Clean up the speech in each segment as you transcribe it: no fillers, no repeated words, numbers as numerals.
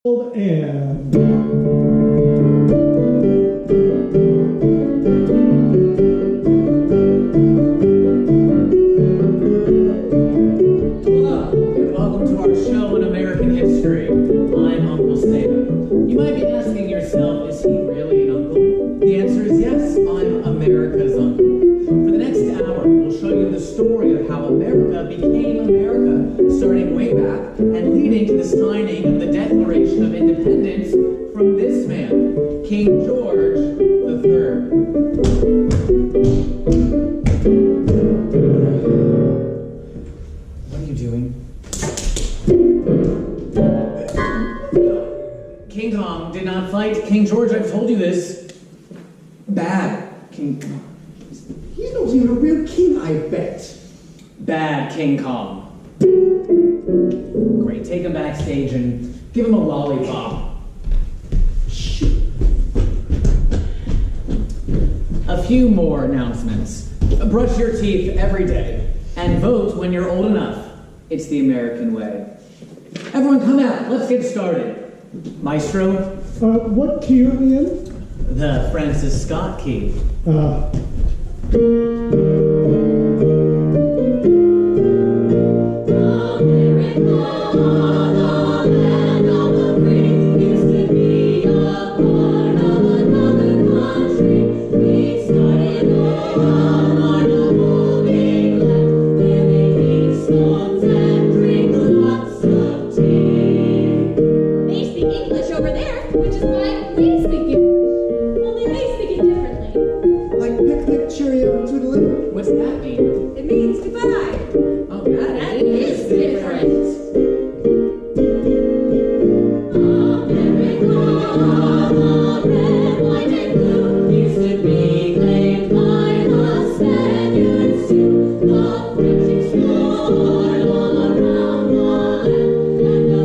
And hello, and welcome to our show in American history. I'm Uncle Sam. You might be asking yourself, is he really an uncle? The answer is yes, I'm America's uncle. For the next hour, we'll show you the story of how America became America, starting way back and leading to the signing of the Declaration of Independence from this man, King George III. What are you doing? King Kong did not fight King George, I've told you this. Bad King Kong. He's not even a real king, I bet. Bad King Kong. Great, take him backstage and give him a lollipop. A few more announcements. Brush your teeth every day and vote when you're old enough. It's the American way. Everyone come out, let's get started. Maestro? what key are we in? The Francis Scott key. What's that mean? It means goodbye. Oh, that is different. America, red, white, and blue, used to be claimed by the Spaniards too. The French explored all around the land, and the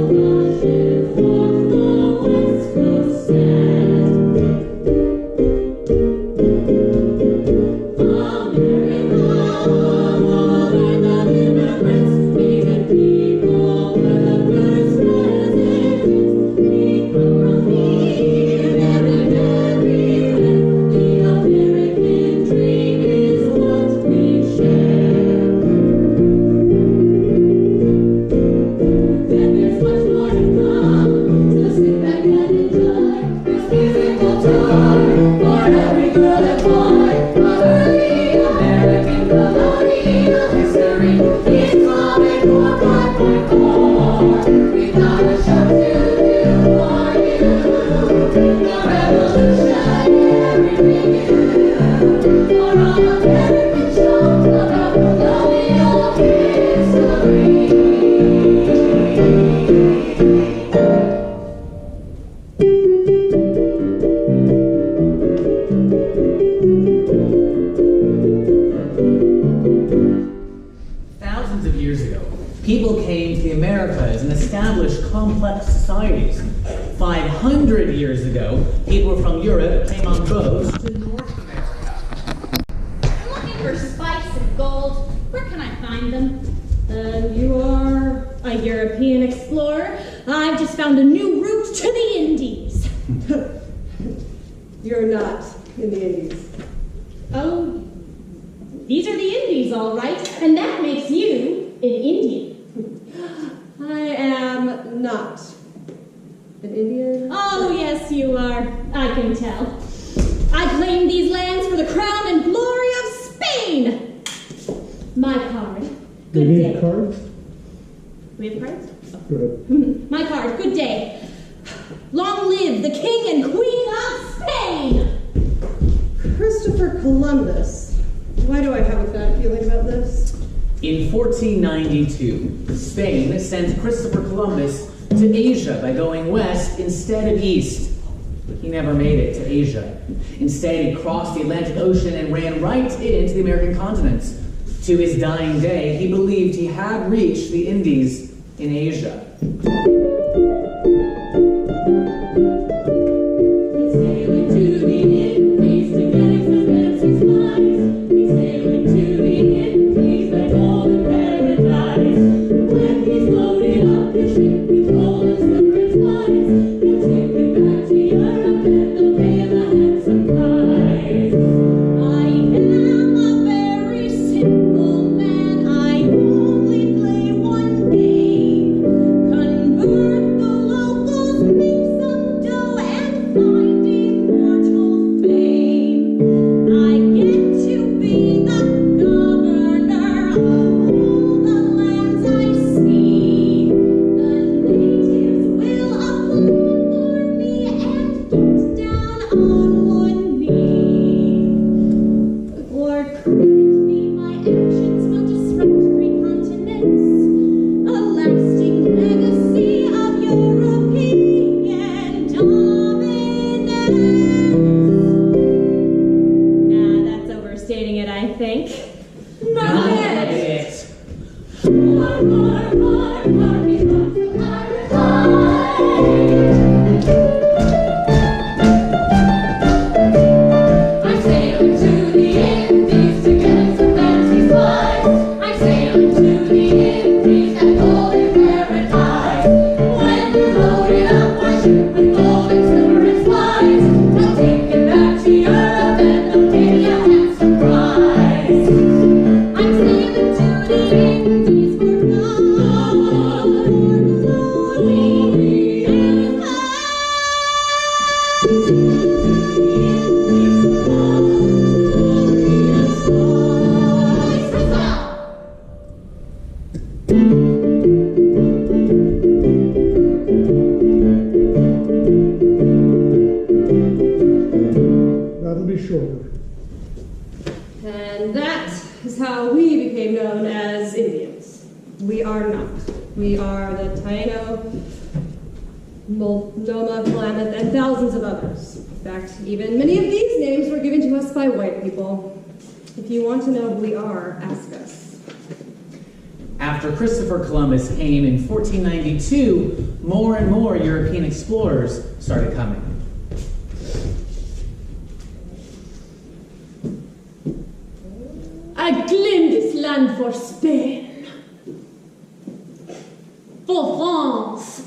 Russians walked the west coast sand. Thousands of years ago, people came to the Americas and established complex societies. 500 years ago, people from Europe came on boats to North America. I'm looking for spice and gold. Where can I find them? You are a European explorer. I've just found a new route to the Indies. You're not in the Indies. Oh, these are the Indies, all right. And that makes you an Indian. I am not an Indian. Oh, yes, you are. I can tell. I claim these lands for the crown and glory of Spain. My card. Good We day. need cards? We have cards? Go ahead. My card. Good day. Long live the King and Queen of Spain. Christopher Columbus. Why do I have a bad feeling about this? In 1492, Spain sent Christopher Columbus to Asia by going west instead of east. He never made it to Asia. Instead, he crossed the Atlantic Ocean and ran right into the American continent. To his dying day, he believed he had reached the Indies in Asia. When he's loaded up his ship with gold and silver and spice, shorter. And that is how we became known as Indians. We are not. We are the Taino, Multnomah, Klamath, and thousands of others. In fact, even many of these names were given to us by white people. If you want to know who we are, ask us. After Christopher Columbus came in 1492, more and more European explorers started coming. I claim this land for Spain, for France,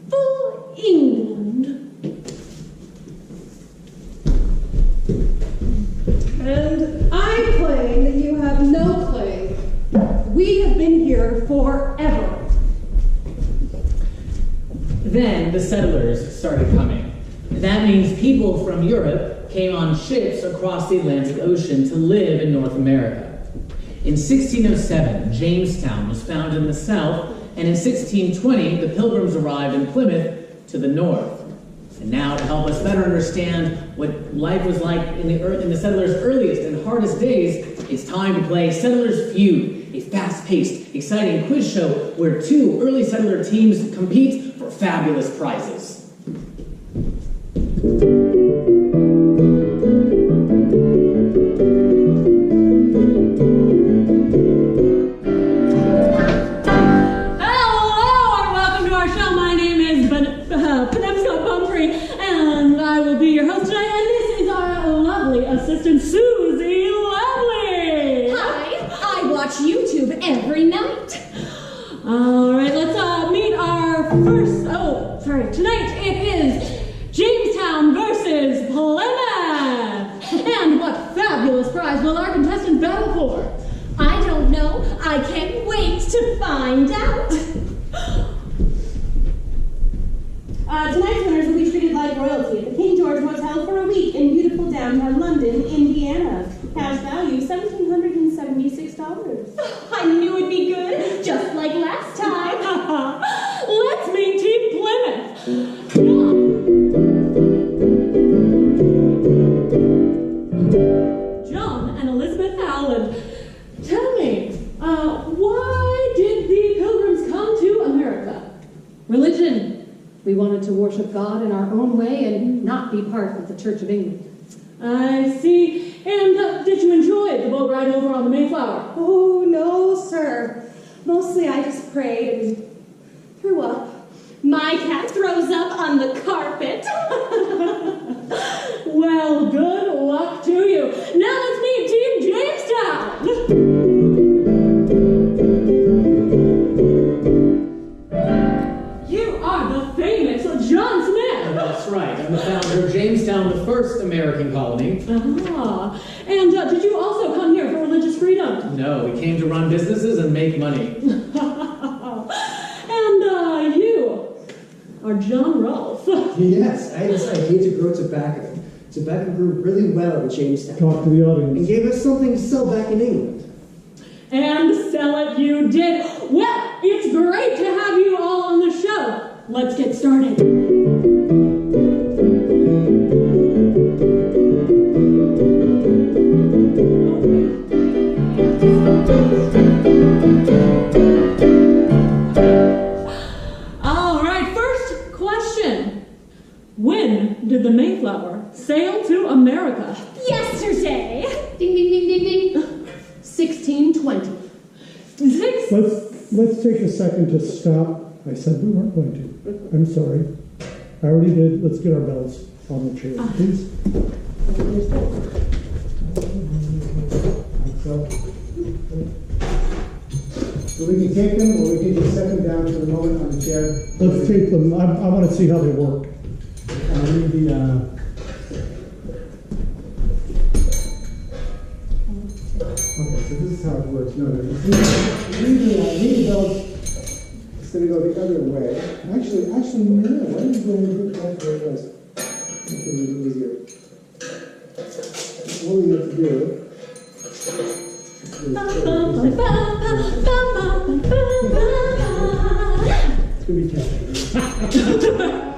for England. And I claim that you have no claim. We have been here forever. Then the settlers started coming. That means people from Europe came on ships across the Atlantic Ocean to live in North America. In 1607, Jamestown was founded in the south, and in 1620, the Pilgrims arrived in Plymouth to the north. And now, to help us better understand what life was like in the settlers' earliest and hardest days, it's time to play Settlers Feud, a fast-paced, exciting quiz show where two early settler teams compete for fabulous prizes. Assistant Susie Lovely. Hi, I watch YouTube every night. All right, let's meet our first. Tonight it is Jamestown versus Plymouth. And what fabulous prize will our contestant battle for? I don't know. I can't wait to find out. Tonight's winners will be treated like royalty at the King George Hotel for a week in beautiful downtown London, Indiana. Cash value, $1,776. I knew it'd be good, just like last time. Let's meet Team Plymouth. John and Elizabeth Allen, tell me, why did the Pilgrims come to America? Religion. We wanted to worship God in our own way and not be part of the Church of England. I see. And did you enjoy the boat ride over on the Mayflower? Oh, no, sir. Mostly I just prayed and threw up. My cat throws up on the carpet. Well, good luck to you. Now let's meet Team Jamestown. You are the famous John Smith. That's right. I'm the founder of Jamestown, the first American colony. Ah, and did you also come here for religious freedom? No, we came to run businesses and make money. And you are John Rolfe. Yes, I decided to grow tobacco. Tobacco grew really well in Jamestown. Talk to the And audience. gave us something to sell back in England. And sell it you did. Well, it's great to have you all on the show. Let's get started. All right, first question. When did the Mayflower sail to America? Yesterday. Ding, ding, ding, ding, ding. 1620. Let's take a second to stop. I said we weren't going to. I'm sorry. I already did. Let's get our bells on the chair, please. So we can take them, or we can just set them down for the moment on the chair. Let's take them. I want to see how they work. Leave the, okay, so this is how it works. No, leave the bells. It's going to go the other way. Actually, no. Why don't you go and put that where it was? It's going to be easier. What we have to do is it's going to be catchy.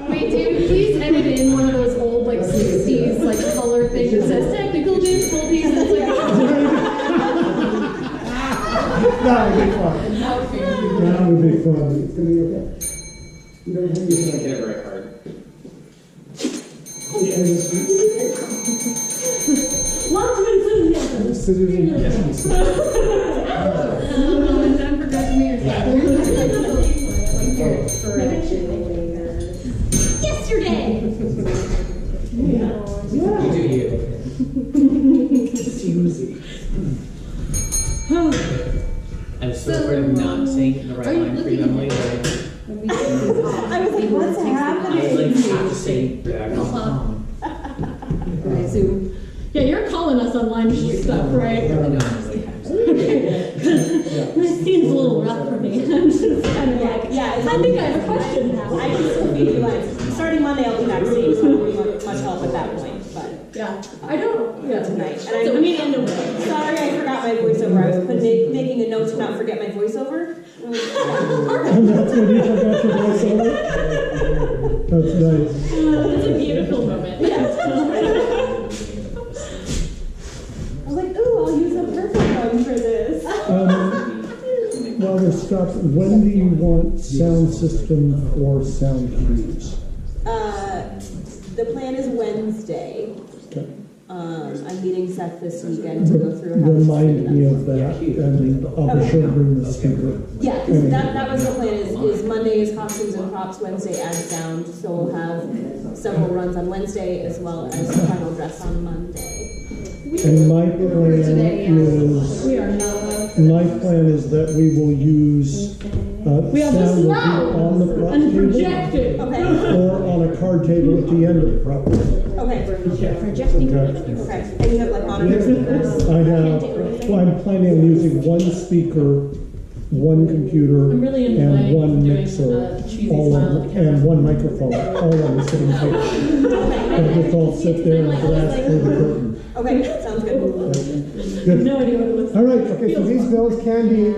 Wait, dude, please edit in one of those old, like, 60s, like, color things That would be fun. That would be fun. It's gonna be okay. You don't have You to can't get it very hard. Lots of enthusiasm. Scissors and Don't forget to meet Yesterday. You do you. Susie. I was so afraid of not saying the right line for you, Emily. I was like, what's I happening? have to say back on. I assume. Yeah, you're calling us online stuff, right? This seems a little rough for me. I'm just kind of like, Yeah, I think I have a question now. I can still be like, starting Monday I'll be backstage, so I won't be much help at that point, but Yeah, I don't. Yeah, tonight. So, And I mean, end of sorry I forgot my voiceover. I was making a note to not forget my voiceover. And that's when you forgot your voiceover? That's nice. It's a beautiful moment. I was like, ooh, I'll use a perfect one for this. While we're stuck, when do you want sound system or sound cues? The plan is Wednesday. Okay. I'm meeting Seth this weekend to go through how Remind me of that, and I'll be sure to bring the speaker. Yeah, because that was the plan, is Monday is costumes and props, Wednesday adds sound, so we'll have several runs on Wednesday as well as final dress on Monday. And my plan is, We are not. my plan is that we will use, We have the sound will be on the snow prop and table projected. Okay, or on a card table at the end of the prop table. okay, Projecting. okay. And you have like monitor speakers? I have, well, I'm planning on using one speaker, one computer, I'm really and enjoying one doing mixer, cheesy all smile on, at the camera. and one microphone, all on the same table. And just all sit there and blast through the curtain. Okay, sounds good. Good. No idea what it was. All right, okay, so these bells can be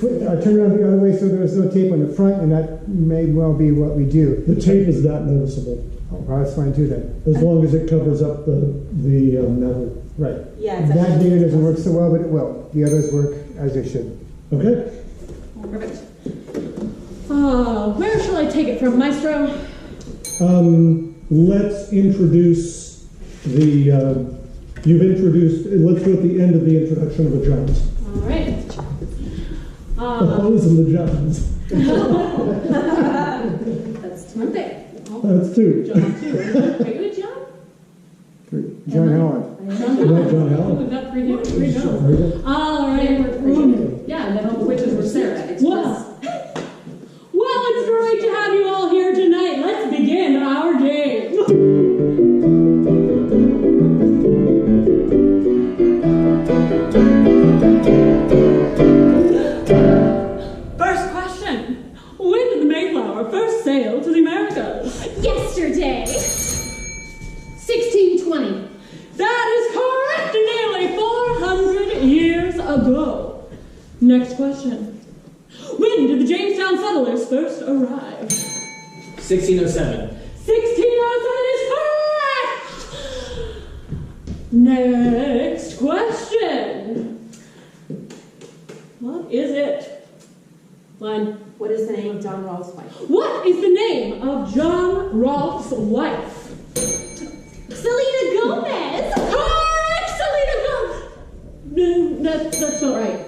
turned around the other way so there's no tape on the front, and that may well be what we do. The tape is not noticeable, Oh, well, that's fine too then. as long as it covers up the metal. Right. Yeah, it's That actually- data doesn't work so well, but it will. The others work as they should. Okay? Perfect. Where shall I take it from, Maestro? Let's introduce the, you've introduced, let's do at the end of the introduction of the Johns. All right. The Hoes and the Johns. That's one thing. That's two. John, too. Are you a John? John Howard. John Allen. We've got three Johns. Very good. All right. Yeah, and then all the witches were Sarah. Well, it's great to have you all here tonight. Let's begin our game. First question. When did the Mayflower first sail to the Americas? Yesterday. 1620. That is correct, nearly 400 years ago. Next question. When did the Jamestown settlers first arrive? 1607. 1607 is correct! Next question. What is it? Line. What is the name of John Rawls' wife? What is the name of John Rolfe's wife? Selena Gomez. Correct, Selena Gomez! No, that's not right.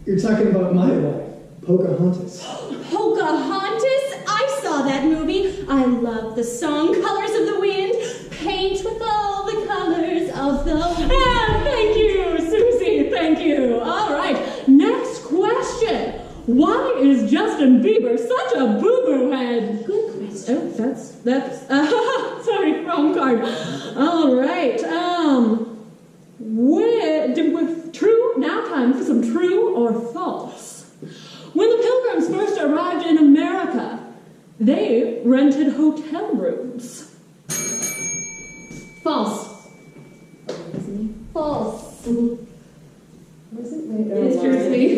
You're talking about my wife, Pocahontas. Pocahontas. I saw that movie. I love the song Colors of the Wind. Paint with all the colors of the wind. Ah, thank you, Susie. Thank you. All right. Next question. Why is Justin Bieber such a boo-boo head? Good question. Oh, that's sorry, wrong card. All right. True. Now time for some true or false. When the Pilgrims first arrived in America, they rented hotel rooms. False. False. It is true to me.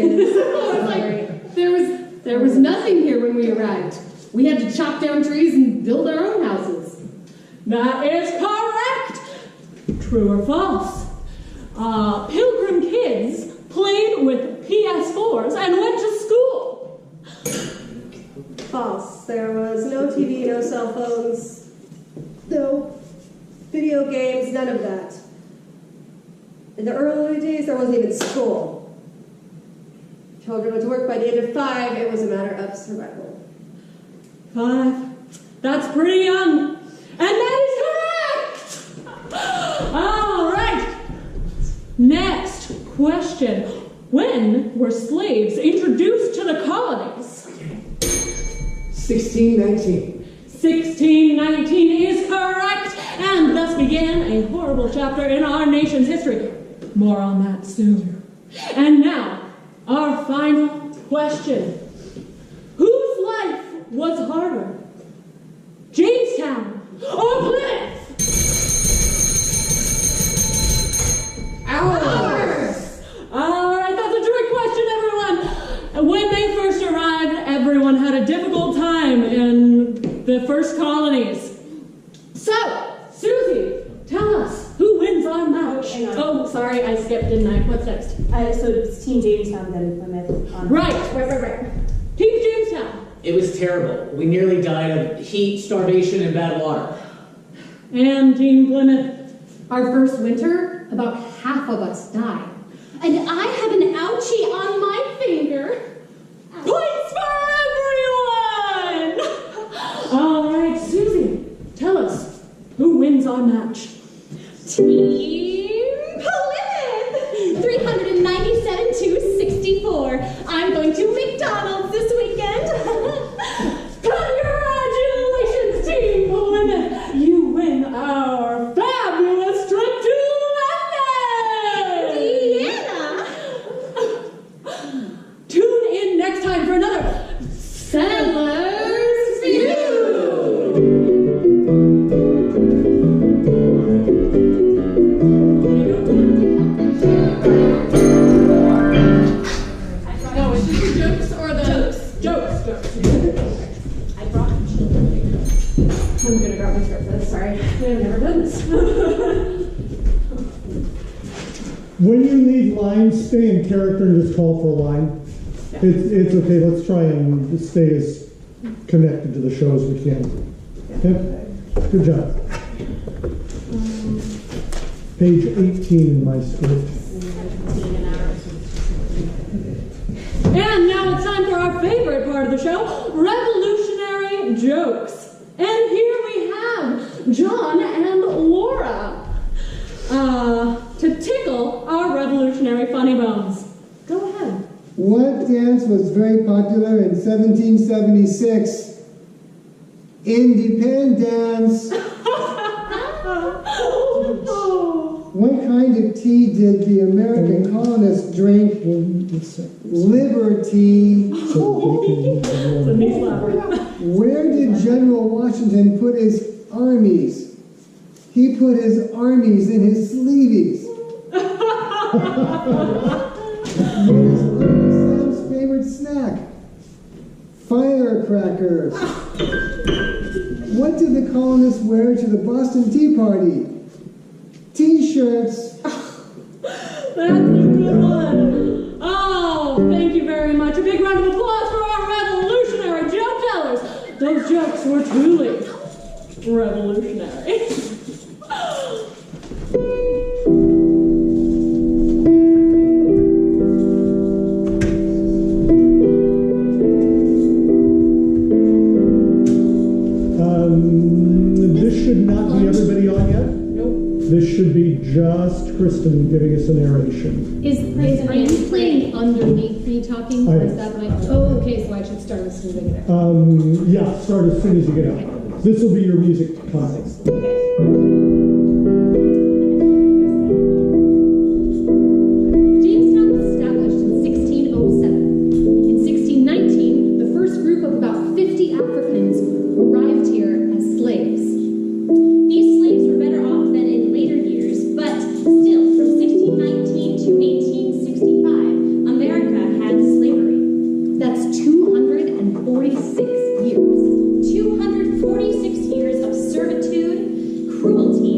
There was nothing here when we arrived. We had to chop down trees and build our own houses. That is correct. True or false? Pilgrim kids played with PS4s and went to school. False. There was no TV, no cell phones, no video games, none of that. In the early days, there wasn't even school. Children went to work by the age of 5. It was a matter of survival. 5. That's pretty young. And that is correct! All right. Next question. When were slaves introduced to the colonies? 1619. 1619 is correct, and thus began a horrible chapter in our nation's history. More on that soon. And now, our final question. Whose life was harder? Jamestown or Plymouth? Ours! All right, that's a trick question, everyone. When they first arrived, everyone had a difficult time in the first colonies. So, Susie, tell us, who wins our match? Oh, sorry, I skipped, didn't I? What's next? So it's Team Jamestown then Plymouth. Right. Team Jamestown. It was terrible. We nearly died of heat, starvation, and bad water. And Team Plymouth. Our first winter, about half of us died. And I have an ouchie on my finger. Points for everyone! All right, Susie, tell us, who wins our match? Team Plymouth! 397-64. I'm going to McDonald's this weekend. Congratulations, Team Plymouth! You win our fabulous trip to London! Tune in next time for another Settlers View! No, is this the jokes or the... Jokes. I brought children. I'm gonna grab my shirt for this. Sorry. I've never done this. When you need lines, stay in character and just call for a line. It's okay. Let's try and stay as connected to the show as we can. Okay? Good job. Page 18 in my script. And now it's time for our favorite part of the show, revolutionary jokes. And here we have John and Laura to tickle our revolutionary funny bones. Go ahead. What dance was very popular in 1776? Independence. What kind of tea did the American colonists drink? Liberty. Where did General Washington put his armies? He put his armies in his sleeveys. What is Uncle Sam's favorite snack? Firecrackers. What did the colonists wear to the Boston Tea Party? T-shirts. That's a good one. Oh, thank you very much. A big round of applause for our revolutionary joke tellers. Those jokes were truly revolutionary. This should not be everybody on yet. This should be just Kristen giving us a narration. Are you playing underneath me talking? I Or am. is that my... Oh, okay, so I should start as soon as I get out. Yeah, start as soon as you get out. This will be your music context. Jamestown was established in 1607. In 1619, the first group of about 50 Africans arrived here as slaves. These slaves were better off than in later years, but still, from 1619 to 1865, America had slavery. That's 246 years. 246 years of servitude, cruelty,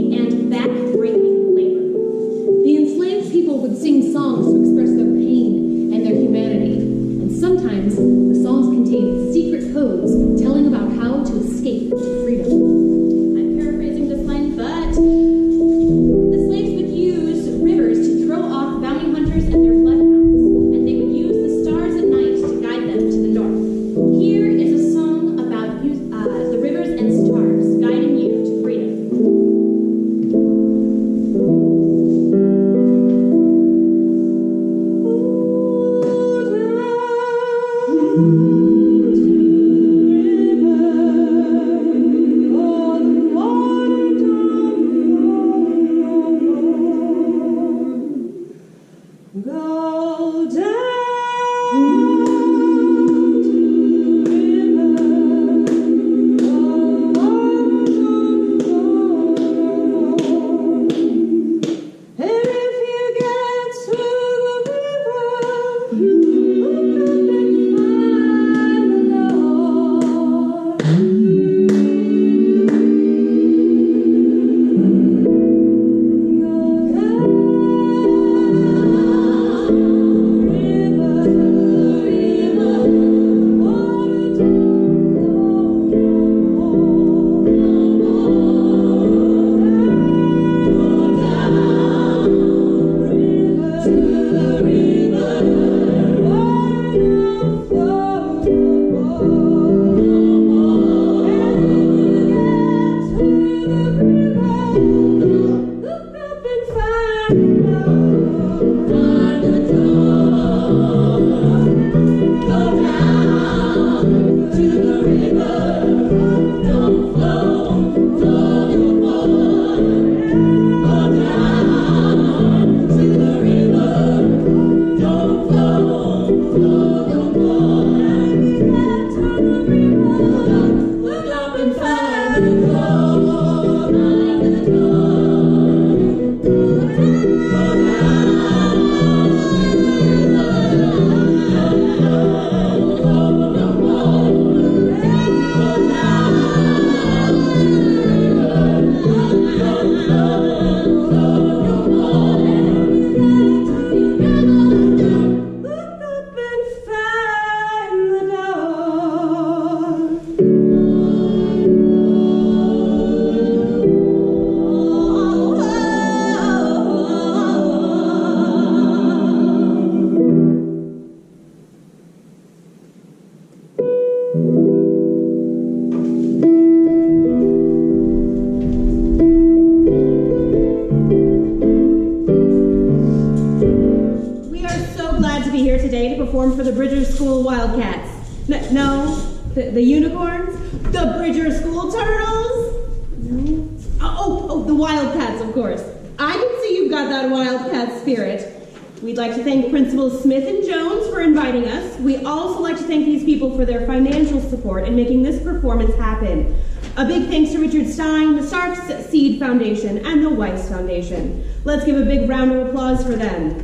For the Bridger School Wildcats. No, the unicorns? The Bridger School Turtles? No. Oh, the Wildcats, of course. I can see you've got that Wildcat spirit. We'd like to thank Principals Smith and Jones for inviting us. We also like to thank these people for their financial support in making this performance happen. A big thanks to Richard Stein, the Sark Seed Foundation, and the Weiss Foundation. Let's give a big round of applause for them.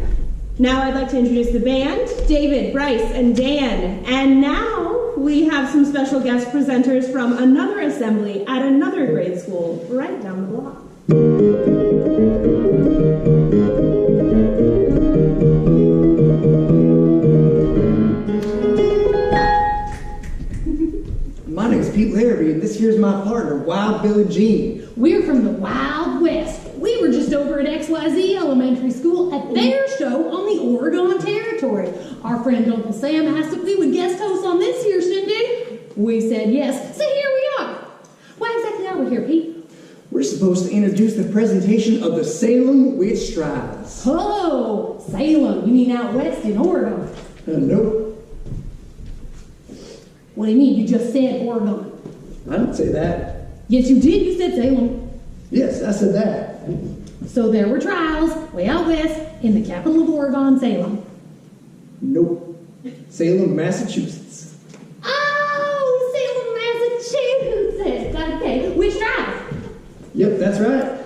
Now I'd like to introduce the band, David, Bryce, and Dan. And now we have some special guest presenters from another assembly at another grade school right down the block. My name's Pete Larrabee, and this here's my partner, Wild Billy Jean. We're from the Wild West. We were just over at XYZ Elementary School at their show on the Oregon Territory. Our friend Uncle Sam asked if we would guest host on this here shindig. We said yes, so here we are. Why exactly are we here, Pete? We're supposed to introduce the presentation of the Salem Witch Trials. Oh, Salem. You mean out west in Oregon? Nope. What do you mean? You just said Oregon. I didn't say that. Yes, you did. You said Salem. Yes, I said that. So there were trials way out west in the capital of Oregon, Salem. Nope. Salem, Massachusetts. Oh, Salem, Massachusetts. Okay, which trials? Yep, that's right.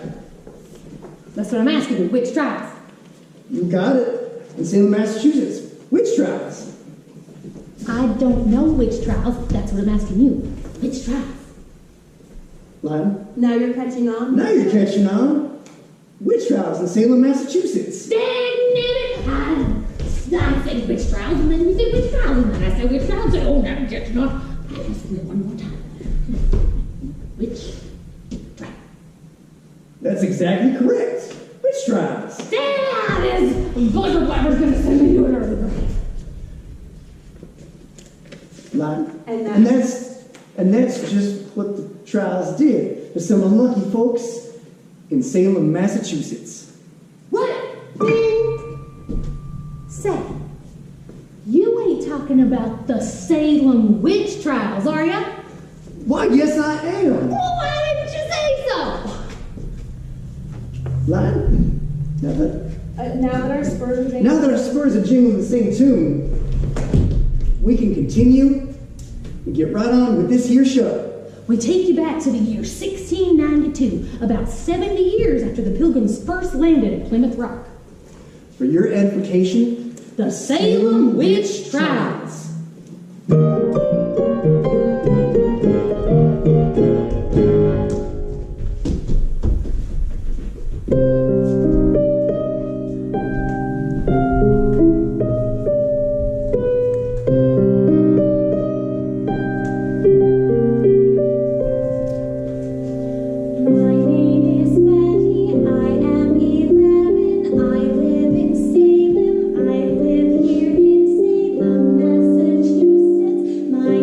That's what I'm asking you. Which trials? You got it. In Salem, Massachusetts. Witch trials. I don't know which trials. That's what I'm asking you. Which trials? Line. Now you're catching on? Now you're catching on. Witch trials in Salem, Massachusetts. Dang it! I said which trials, and then you said which trials, and then I said which trials. Oh, now I'm catching on. Let's do it one more time. Which trials? That's exactly correct. Witch trials. That is Blubber Blabber's gonna send me to it earlier. Line. And that's just what the trials did to some unlucky folks in Salem, Massachusetts. What? Say, you ain't talking about the Salem witch trials, are ya? Why, yes I am. Well, why didn't you say so? Line. Now that our spurs are jingling the same tune, we can continue and get right on with this here show. We take you back to the year 1692, about 70 years after the Pilgrims first landed at Plymouth Rock. For your edification, The Salem Witch Trials. My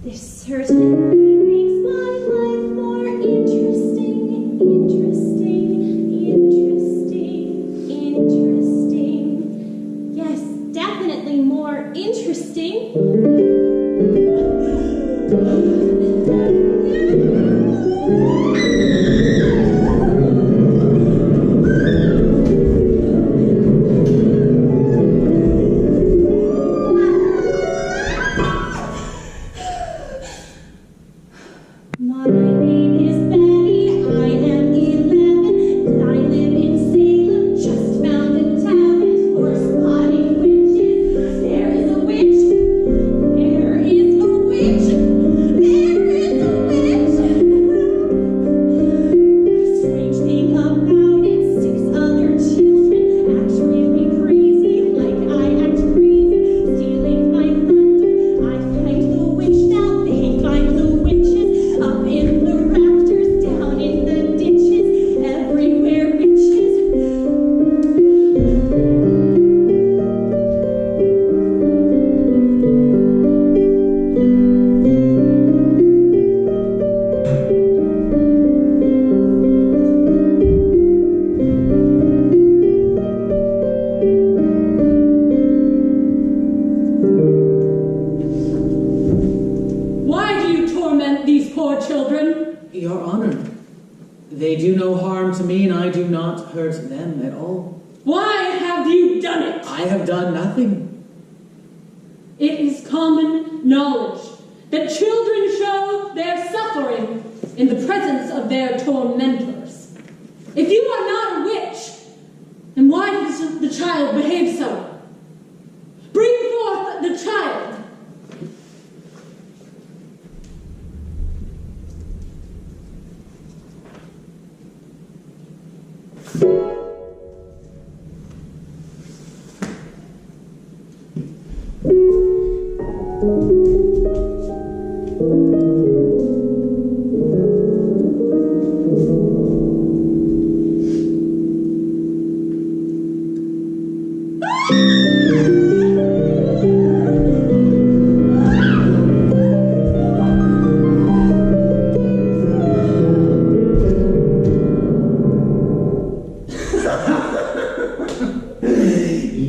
This certainly makes my life more interesting, interesting. Yes, definitely more interesting. My name is Betty, I am 11, I live in Salem, just found a talent for spotting witches. There is a witch, there is a witch, there is a witch. The strange thing about it, 6 other children act really crazy, like I act crazy, stealing my thunder. I find the witch, now they find the witches. Up in the rafters, down in the ditches, everywhere witches. Why do you torment these poor children? Your Honor, they do no harm to me, and I do not hurt them at all. Why have you done it? I have done nothing. It is common knowledge that children show their suffering in the presence of their tormentors. If you are not a witch, then why does the child behave so? Bring forth the child.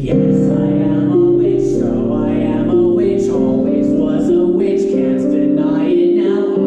Yes, I am a witch, so I am a witch, always was a witch, can't deny it now.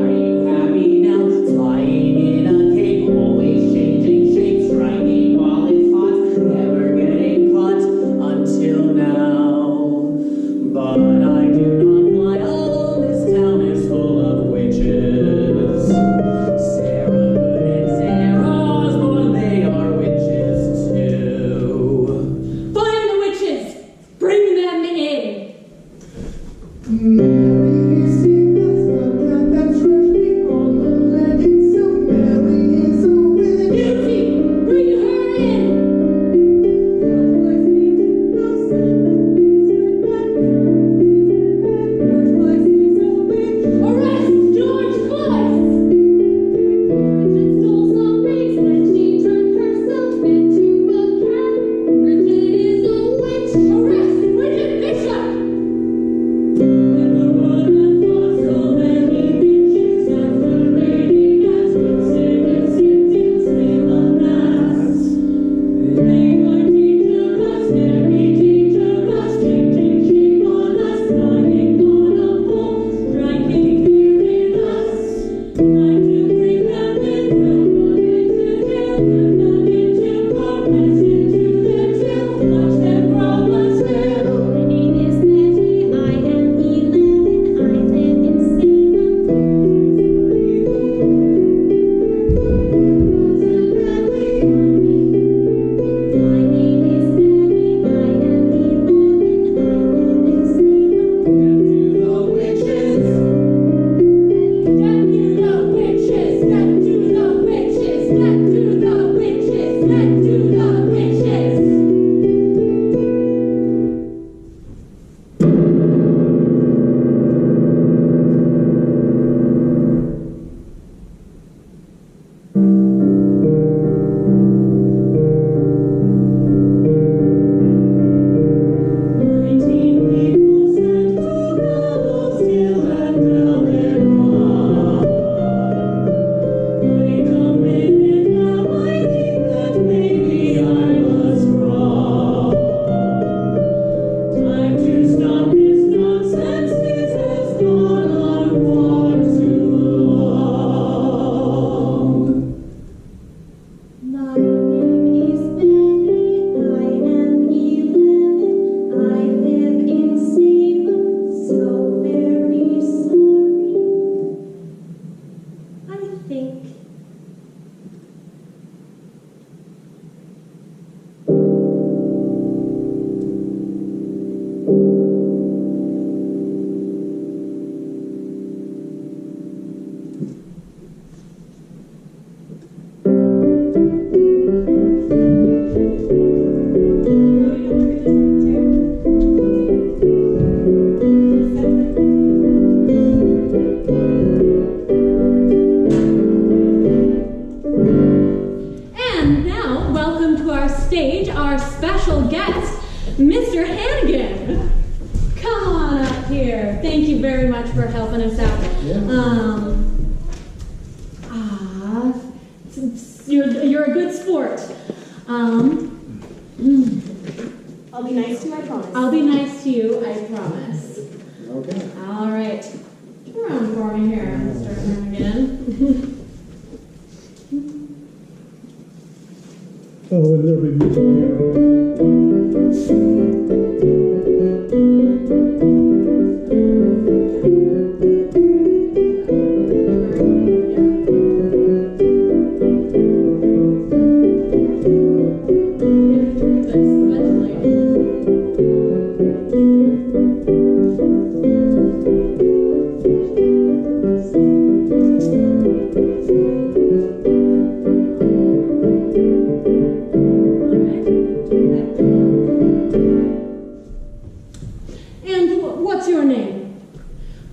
special guest, Mr. Hannigan. Come on up here. Thank you very much for helping us out. You're a good sport. I'll be nice to you, I promise. I'll be nice to you, I promise. Okay. All right. Turn around for me here, Mr. Hannigan. Oh, and there'll be music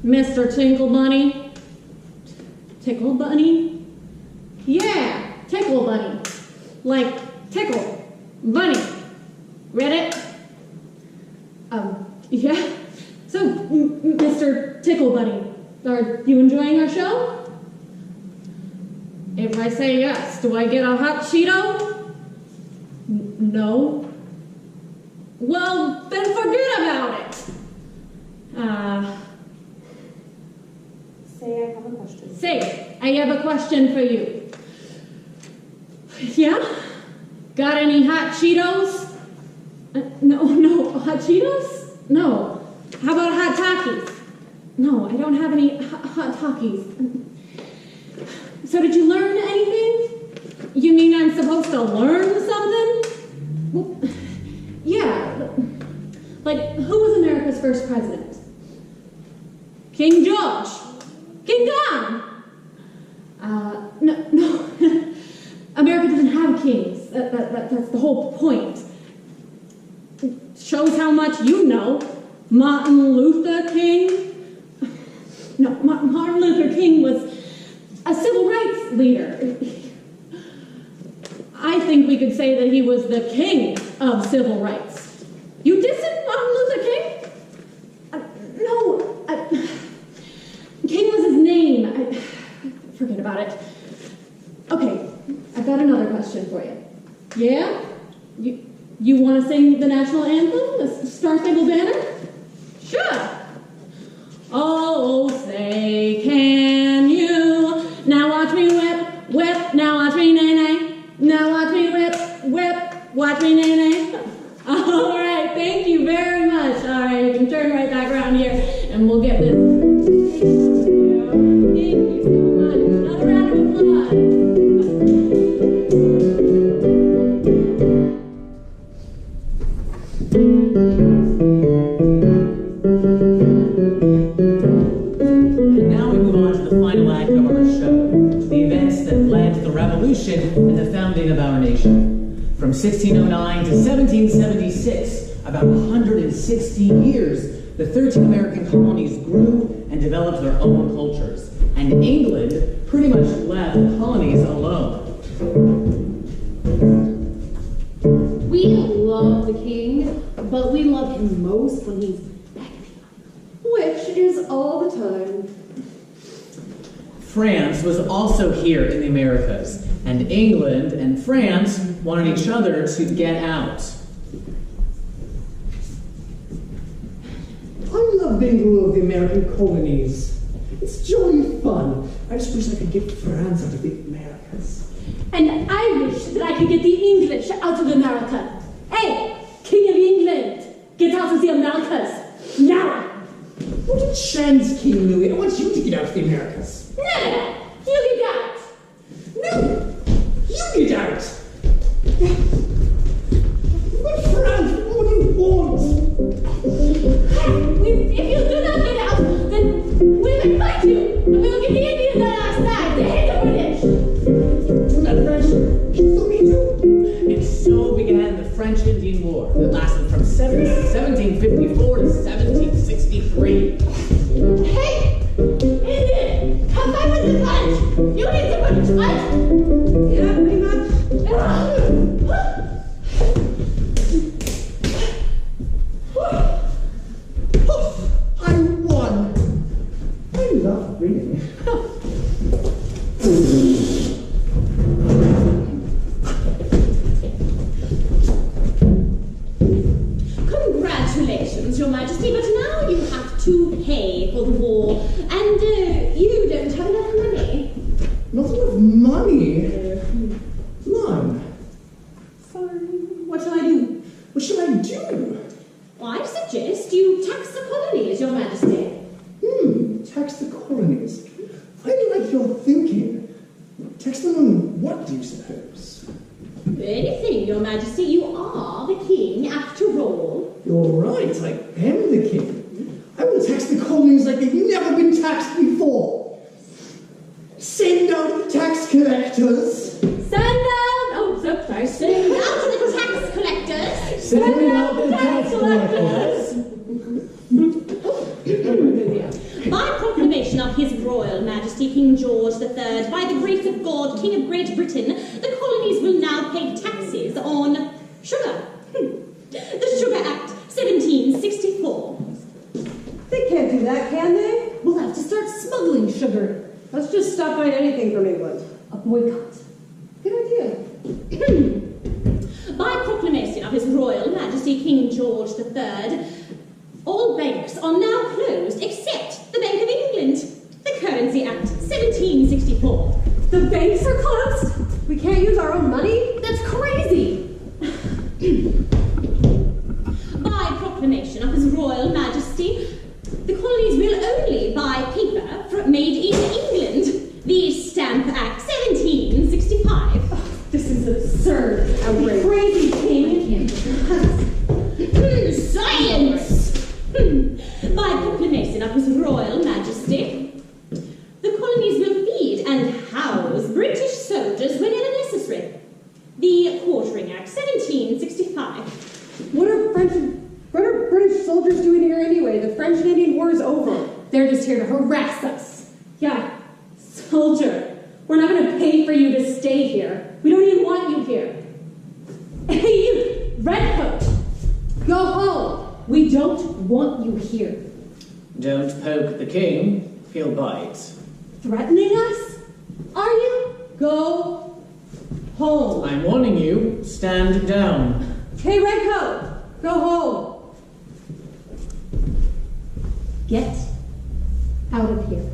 Mr. Tinkle Bunny? Tickle Bunny? Yeah, Tickle Bunny. Like tickle, bunny. Read it? Yeah. So, Mr. Tickle Bunny, are you enjoying our show? If I say yes, do I get a hot Cheeto? No. Well, then forget about it. Say I have a question. Say, I have a question for you. Yeah? Got any hot Cheetos? No, hot Cheetos? No. How about hot Takis? No, I don't have any hot Takis. So did you learn anything? You mean I'm supposed to learn something? Well, yeah. Like, who was America's first president? King George. King Kong! No. America doesn't have kings. That's the whole point. It shows how much you know. Martin Luther King? No, Martin Luther King was a civil rights leader. I think we could say that he was the king of civil rights. You dissing Martin Luther King? No. King was his name. Forget about it. Okay, I've got another question for you. Yeah? You want to sing the national anthem, the Star Spangled Banner? Sure. Oh, say, can you? Now watch me whip, whip. Now watch me nay-nay. Now watch me whip, whip. Watch me nay-nay. All right, thank you very much. All right, you can turn right back around here, and we'll get this. Thank you so much. Another round of applause. And now we move on to the final act of our show, the events that led to the Revolution and the founding of our nation. From 1609 to 1776, about 160 years, the 13 American colonies grew and developed their own cultures, and England pretty much left the colonies alone. We love the king, but we love him most when he's acting. Which is all the time. France was also here in the Americas, and England and France wanted each other to get out. I love being ruler of the American colonies. It's jolly fun. I just wish I could get France out of the Americas. And I wish that I could get the English out of America. Hey, King of England, get out of the Americas, now! What a chance, King Louis. I want you to get out of the Americas. No, you get out! No, you get out. But France, what do you want? If you do not get out, then we will fight you, and we will get the Indians on our side. They hate the British. The French, so me too. And so began the French-Indian War that lasted from 1754 to 1763. Hey, Indian, come fight with the French. You need the British, right? Yeah, pretty much. Congratulations, Your Majesty, but now you have to pay for the war, and you don't have enough money. Not enough money? None. Sorry. What shall I do? What should I do? I suggest you tax the colonies, Your Majesty. Tax the colonies. I like your thinking. Tax them on what, do you suppose? Anything, Your Majesty. You are the king, after all. You're right, I am the king. I will tax the colonies like they've never been taxed before. Send out the tax collectors. Send out! Oh, so sorry. Send out the tax collectors. Send out the tax collectors. By proclamation of His Royal Majesty King George III, by the grace of God, King of Great Britain, the colonies will now pay taxes on sugar. The Sugar Act, 1764. They can't do that, can they? We'll have to start smuggling sugar. Let's just stop buying anything from England. A boycott. Good idea. By proclamation of His Royal Majesty King George III, all banks are now closed except the Bank of England. The Currency Act, 1764. The banks are closed? We can't use our own money? That's crazy. By proclamation of His Royal Majesty, the colonies will only buy paper made in England. The Stamp Act, 1765. This is absurd. Outrageous. Crazy king. Science! By proclamation of His Royal Majesty, the colonies will feed and house British soldiers whenever necessary. The Quartering Act, 1765. What are British soldiers doing here anyway? The French and Indian War is over. They're just here to harass us. Yeah, soldier. We're not going to pay for you to stay here. We don't even want you here. Hey, you, redcoat. Go home. We don't want you here. Don't poke the king, he'll bite. Threatening us? Are you? Go home. I'm warning you, stand down. Hey, redcoat, go home. Get out of here.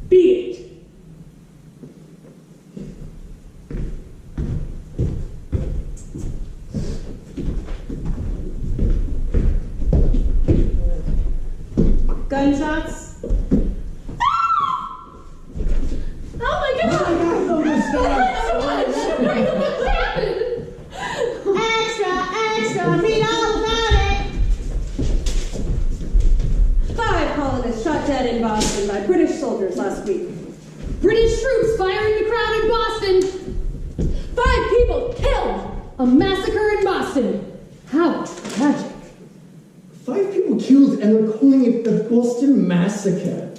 Beat it. Gunshots? Oh my God! Extra, read all about it. 5 colonists shot dead in Boston by British soldiers last week. British troops firing the crowd in Boston. 5 people killed. A massacre in Boston. How tragic. 5 people killed and they're calling it the Boston Massacre.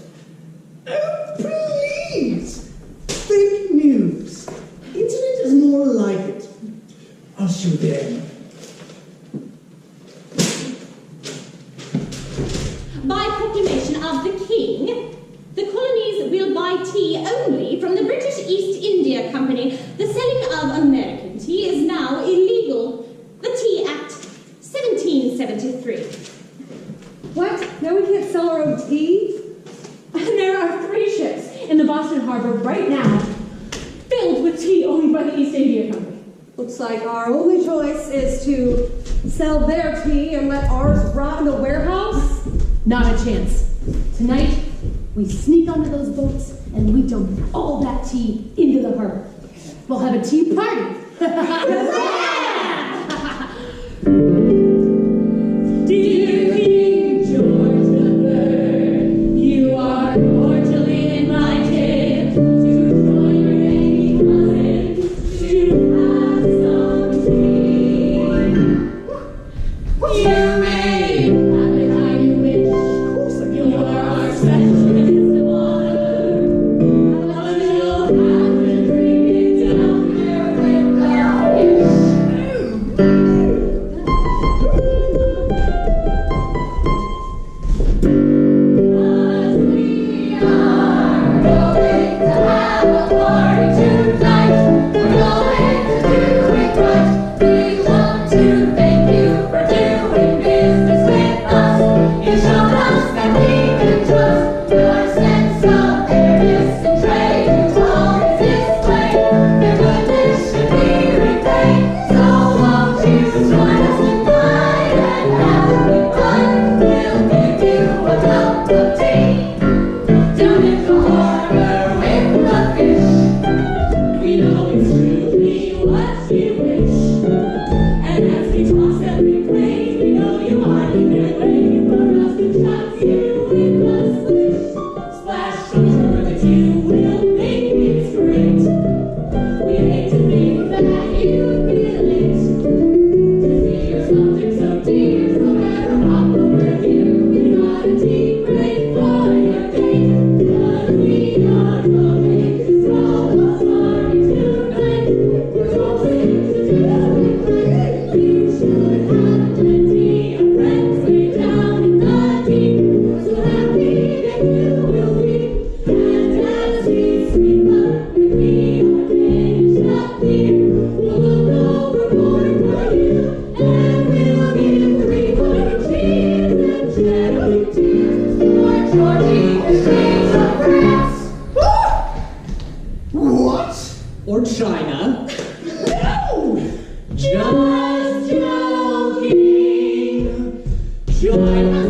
Oh, please! Fake news. Internet is more like it. I'll shoot them. By proclamation of the king, the colonies will buy tea only from the British East India Company. The selling of American tea is now illegal. The Tea Act, 1773. What? Now we can't sell our own tea? And there are 3 ships in the Boston Harbor right now filled with tea owned by the East India Company. Looks like our only choice is to sell their tea and let ours rot in the warehouse? Not a chance. Tonight, we sneak onto those boats and we dump all that tea into the harbor. We'll have a tea party. Dear King George III, you are cordially invited to join your baby cousins to have some tea. You may have it how you wish. You are our special guest of honor, but you'll have to drink it down there with the fish. What? Or China. No! Just joking. Join us.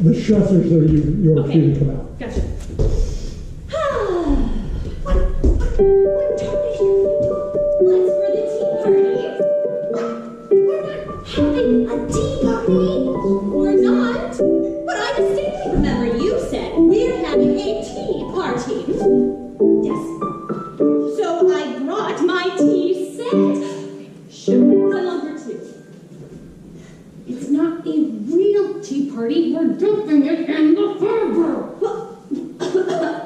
The shutters are you're free to come out. Gotcha. What's for the tea party? We're not having a tea party. We're not. But I distinctly remember you said we're having a tea party. Yes. So I brought my tea set. Sugar number 2. It's not a real tea party. We're dumping it in the fervor.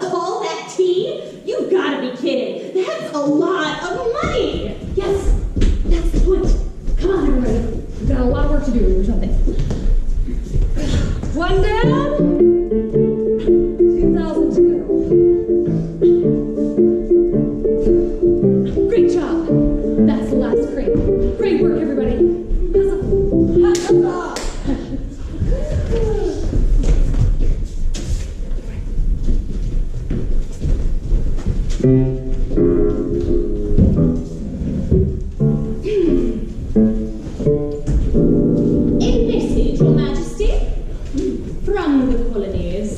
All that tea? You've got to be kidding. That's a lot of money. Yes, that's the point. Come on, everybody. We've got a lot of work to do or something. One down. 2,000 to go. Great job. That's the last crate. Great work, everybody. Huzzah. A message, Your Majesty, from the colonies.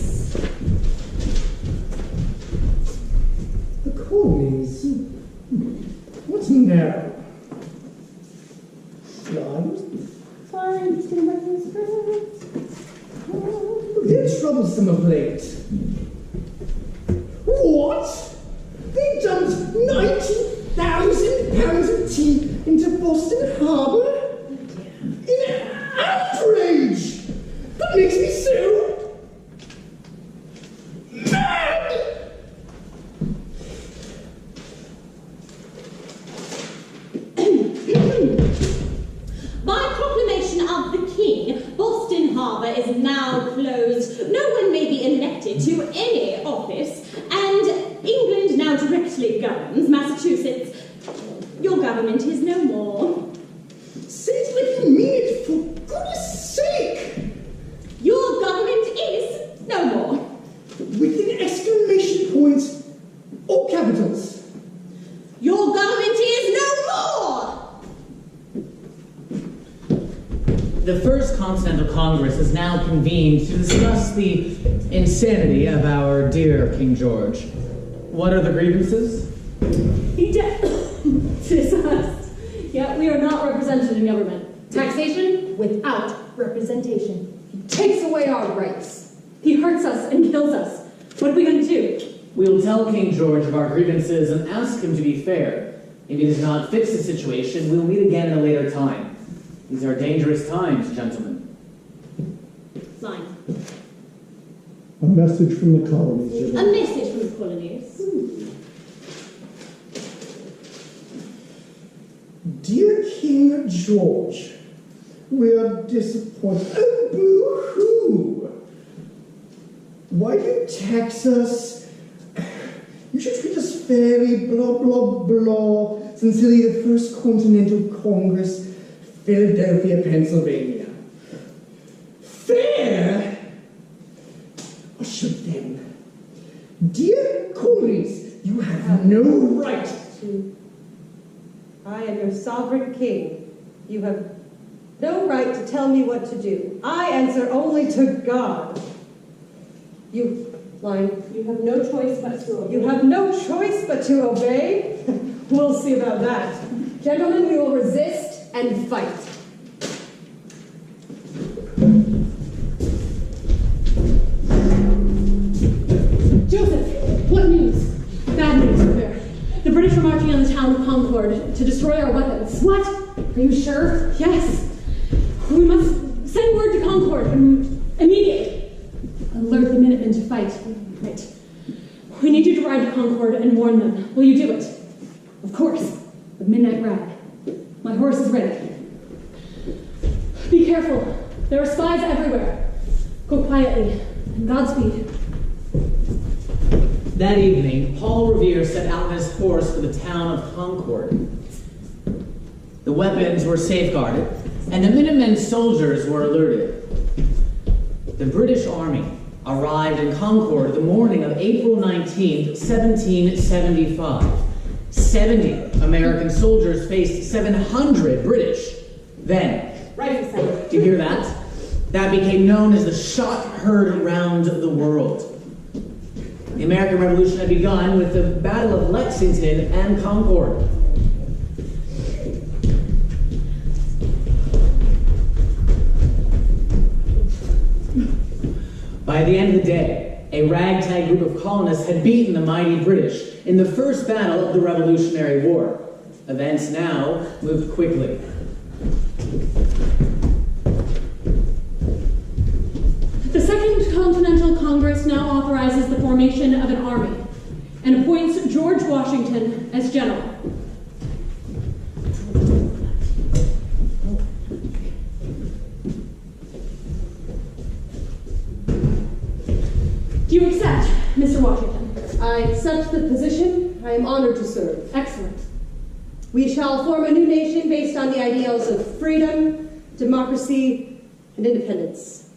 The colonies? What's now? John? Sorry, I'm just gonna break this script. They're troublesome of late. What? They dumped £90,000 of tea into Boston Harbor? In outrage! That makes me so mad! By proclamation of the King, Boston Harbor is now closed. No one may be elected to any office, and England now directly governs Massachusetts. Your government is no more. Say it like you mean it, for goodness sake! Your government is no more. With an exclamation point or capitals. Your government is no more! The First Continental Congress is now convened to discuss the insanity of our dear King George. What are the grievances? He dishonest. Yeah, we are not represented in government. Taxation without representation. He takes away our rights. He hurts us and kills us. What are we going to do? We will tell King George of our grievances and ask him to be fair. If he does not fix the situation, we will meet again at a later time. These are dangerous times, gentlemen. Fine. A message from the colonies. A General. message from the colonies. Dear King George, we are disappointed. Oh, boo-hoo! Why do you tax us? You should treat us fairly, blah, blah, blah. Sincerely, the First Continental Congress, Philadelphia, Pennsylvania. Fair? Dear Coolies, you have no right to. I am your sovereign king. You have no right to tell me what to do. I answer only to God. You, line. You have no choice but to obey. You have no choice but to obey? We'll see about that. Gentlemen, we will resist and fight. Joseph, what news? Bad news, sir. The British are marching on the town of Concord to destroy our weapons. What? Are you sure? Yes. We must send word to Concord immediately. Alert the Minutemen to fight. Right. We need you to ride to Concord and warn them. Will you do it? Of course. The midnight ride. My horse is ready. Be careful. There are spies everywhere. Go quietly. And Godspeed. That evening, Paul Revere set out on his horse for the town of Concord. The weapons were safeguarded, and the Minutemen soldiers were alerted. The British Army arrived in Concord the morning of April 19th, 1775. 70 American soldiers faced 700 British. Then, Right, sir. do you hear that? That became known as the shot heard around the world. The American Revolution had begun with the Battle of Lexington and Concord. By the end of the day, a ragtag group of colonists had beaten the mighty British in the first battle of the Revolutionary War. Events now moved quickly. The Second Continental Congress now authorizes the formation of an army and appoints George Washington as general. Do you accept, Mr. Washington? I accept the position. I am honored to serve. Excellent. We shall form a new nation based on the ideals of freedom, democracy, and independence.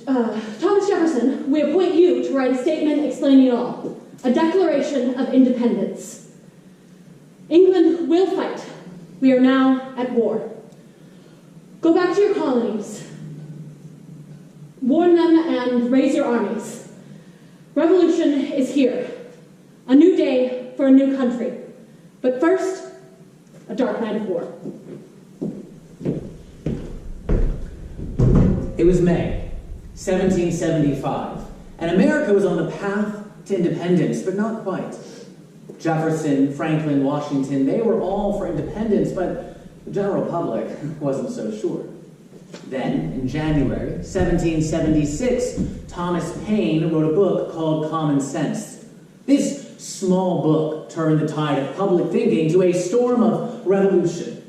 Thomas Jefferson, we appoint you to write a statement explaining it all. A Declaration of Independence. England will fight. We are now at war. Go back to your colonies. Warn them and raise your armies. Revolution is here. A new day for a new country. But first, a dark night of war. It was May 1775, and America was on the path to independence, but not quite. Jefferson, Franklin, Washington, they were all for independence, but the general public wasn't so sure. Then, in January 1776, Thomas Paine wrote a book called Common Sense. This small book turned the tide of public thinking to a storm of revolution.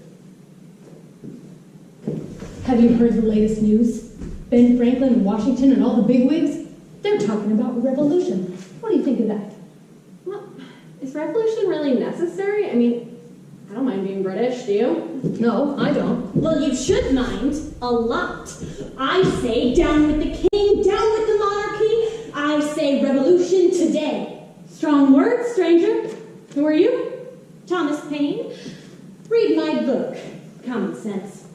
Have you heard the latest news? Ben Franklin and Washington and all the bigwigs? They're talking about revolution. What do you think of that? Well, is revolution really necessary? I mean, I don't mind being British, do you? No, I don't. Well, you should mind a lot. I say down with the king, down with the monarchy. I say revolution today. Strong words, stranger. Who are you? Thomas Paine, read my book, Common Sense.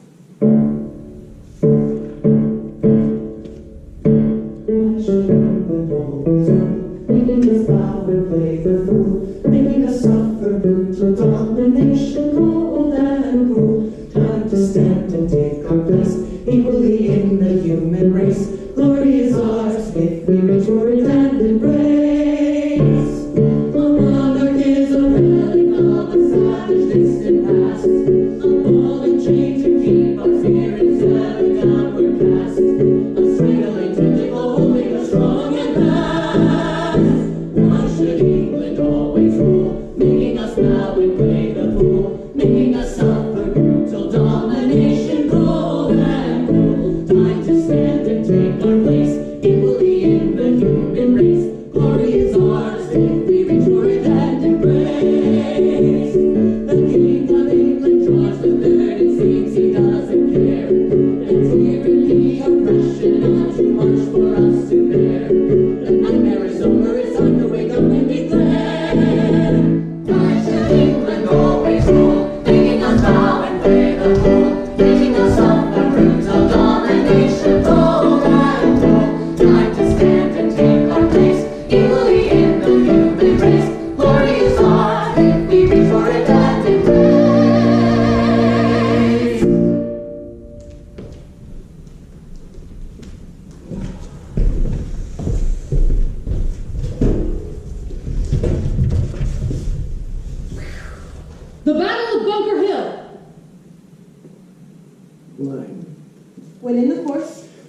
Making us bow and play the fool, making us suffer brutal domination, cold and cruel. Time to stand and take our place, equally in the human race. Glory is ours if we reach for it and embrace. A monarch is a relic of a savage distant past, a ball and chain to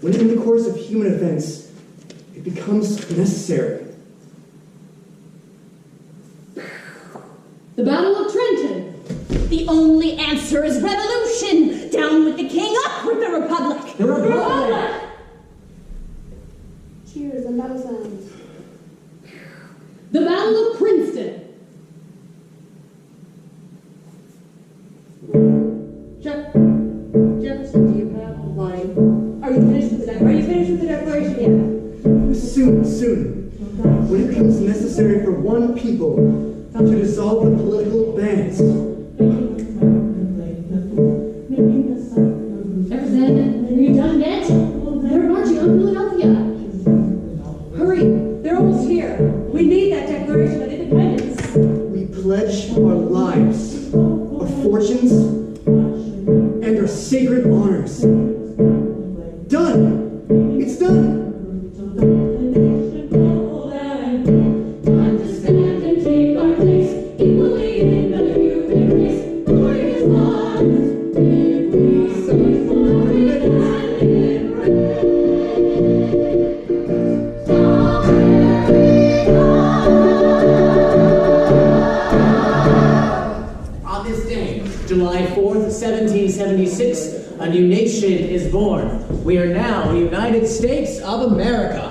when in the course of human events, it becomes necessary. The Battle of Trenton. The only answer is revolution. Down with the king, up with the republic. The Republic! Cheers and battle sounds. The Battle of Princeton. Jefferson, do you have a line? Are you finished with the Are you finished with the declaration yet? Soon, when it becomes necessary for one people to dissolve the political bands. Jefferson, are you done yet? They're marching on Philadelphia. Hurry, they're almost here. We need that Declaration of Independence. We pledge our lives, our fortunes, and our sacred honors. Done! It's done! Time to stand and take our place, equally in the human race. Glorious ones, if we search for it and embrace. On this day, July 4th, 1776, a new nation is born. We are now the United States of America.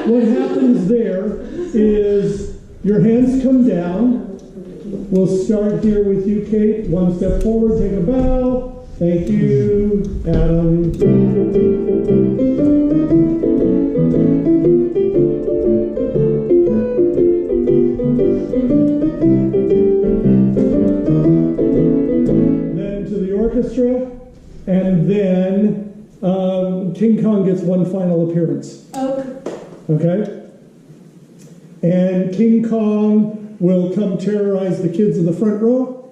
What happens there is your hands come down. We'll start here with you, Kate. One step forward, take a bow. Thank you, Adam. Then to the orchestra, and then King Kong gets one final appearance. Okay? And King Kong will come terrorize the kids in the front row,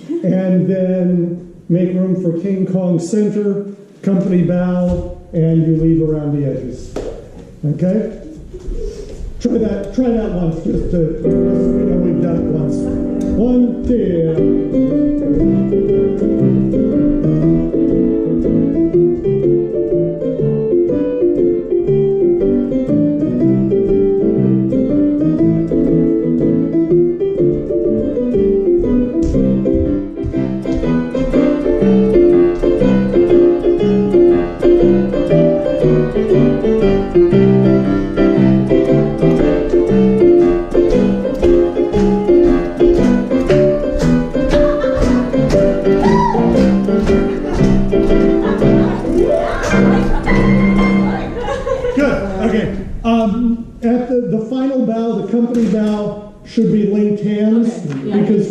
and then make room for King Kong center, company bow, and you leave around the edges. Okay? Try that once, just to, we know we've done it once. 1, 2.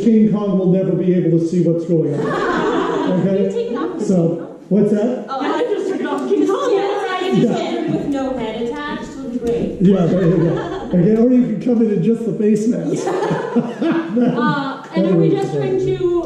because King Kong will never be able to see what's going on. Okay? Take it off. So, what's that? Oh, I just took it off. King Kong. Yeah, with no head attached would be great. Yeah, there you go. Okay, or you can come in just the face mask. And are we just going to